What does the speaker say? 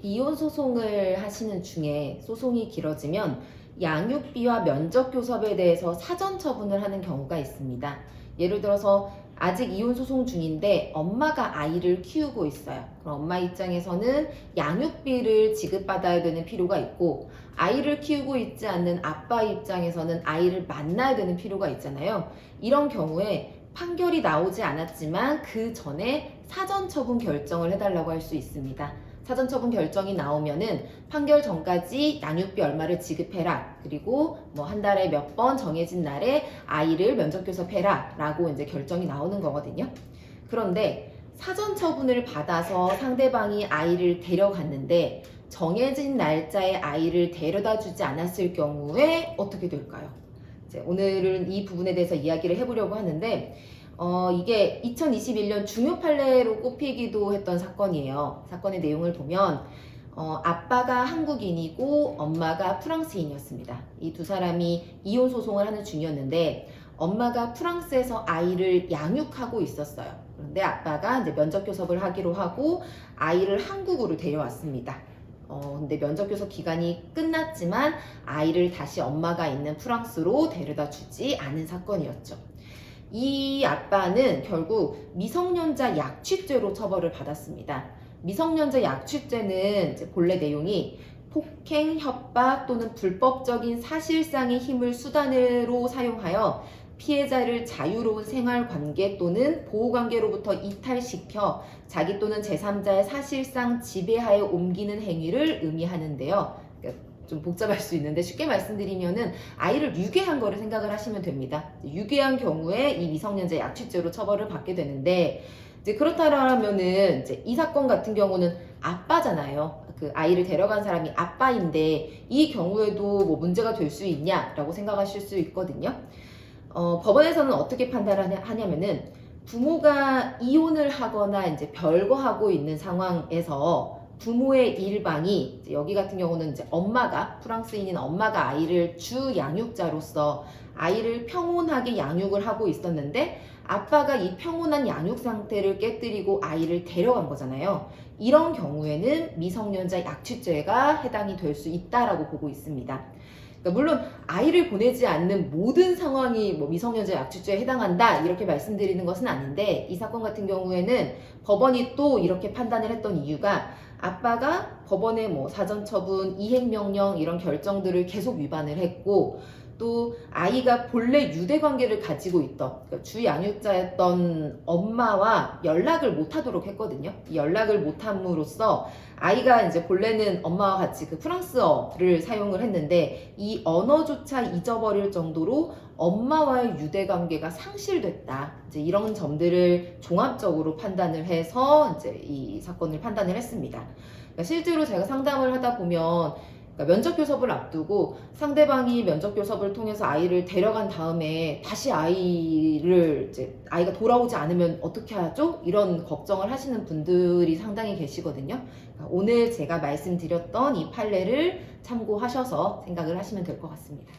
이혼 소송을 하시는 중에 소송이 길어지면 양육비와 면접교섭에 대해서 사전 처분을 하는 경우가 있습니다. 예를 들어서 아직 이혼 소송 중인데 엄마가 아이를 키우고 있어요. 그럼 엄마 입장에서는 양육비를 지급받아야 되는 필요가 있고, 아이를 키우고 있지 않는 아빠 입장에서는 아이를 만나야 되는 필요가 있잖아요. 이런 경우에 판결이 나오지 않았지만 그 전에 사전 처분 결정을 해달라고 할 수 있습니다. 사전 처분 결정이 나오면은 판결 전까지 양육비 얼마를 지급해라, 그리고 뭐 한 달에 몇 번 정해진 날에 아이를 면접 교섭해라 라고 이제 결정이 나오는 거거든요. 그런데 사전 처분을 받아서 상대방이 아이를 데려갔는데 정해진 날짜에 아이를 데려다 주지 않았을 경우에 어떻게 될까요? 이제 오늘은 이 부분에 대해서 이야기를 해보려고 하는데, 이게 2021년 중요 판례로 꼽히기도 했던 사건이에요. 사건의 내용을 보면 아빠가 한국인이고 엄마가 프랑스인이었습니다. 이 두 사람이 이혼 소송을 하는 중이었는데, 엄마가 프랑스에서 아이를 양육하고 있었어요. 그런데 아빠가 이제 면접 교섭을 하기로 하고 아이를 한국으로 데려왔습니다. 근데 면접 교섭 기간이 끝났지만 아이를 다시 엄마가 있는 프랑스로 데려다 주지 않은 사건이었죠. 이 아빠는 결국 미성년자 약취죄로 처벌을 받았습니다. 미성년자 약취죄는 이제 본래 내용이 폭행, 협박 또는 불법적인 사실상의 힘을 수단으로 사용하여 피해자를 자유로운 생활관계 또는 보호관계로부터 이탈시켜 자기 또는 제3자의 사실상 지배하에 옮기는 행위를 의미하는데요. 좀 복잡할 수 있는데 쉽게 말씀드리면은 아이를 유괴한 거를 생각을 하시면 됩니다. 유괴한 경우에 이 미성년자 약취죄로 처벌을 받게 되는데, 이제 그렇다면은 이제 이 사건 같은 경우는 아빠잖아요. 그 아이를 데려간 사람이 아빠인데 이 경우에도 뭐 문제가 될 수 있냐라고 생각하실 수 있거든요. 법원에서는 어떻게 판단을 하냐면은 부모가 이혼을 하거나 이제 별거하고 있는 상황에서 부모의 일방이, 여기 같은 경우는 이제 엄마가, 프랑스인인 엄마가 아이를 주 양육자로서 아이를 평온하게 양육을 하고 있었는데 아빠가 이 평온한 양육 상태를 깨뜨리고 아이를 데려간 거잖아요. 이런 경우에는 미성년자 약취죄가 해당이 될 수 있다라고 보고 있습니다. 그러니까 물론 아이를 보내지 않는 모든 상황이 뭐 미성년자 약취죄에 해당한다 이렇게 말씀드리는 것은 아닌데, 이 사건 같은 경우에는 법원이 또 이렇게 판단을 했던 이유가 아빠가 법원의 뭐 사전처분, 이행명령 이런 결정들을 계속 위반을 했고, 또 아이가 본래 유대관계를 가지고 있던, 그러니까 주 양육자였던 엄마와 연락을 못하도록 했거든요. 이 연락을 못함으로써 아이가 이제 본래는 엄마와 같이 그 프랑스어를 사용을 했는데 이 언어조차 잊어버릴 정도로 엄마와의 유대관계가 상실됐다. 이제 이런 점들을 종합적으로 판단을 해서 이제 이 사건을 판단을 했습니다. 그러니까 실제로 제가 상담을 하다 보면, 그러니까 면접 교섭을 앞두고 상대방이 면접 교섭을 통해서 아이를 데려간 다음에 다시 아이가 돌아오지 않으면 어떻게 하죠? 이런 걱정을 하시는 분들이 상당히 계시거든요. 그러니까 오늘 제가 말씀드렸던 이 판례를 참고하셔서 생각을 하시면 될 것 같습니다.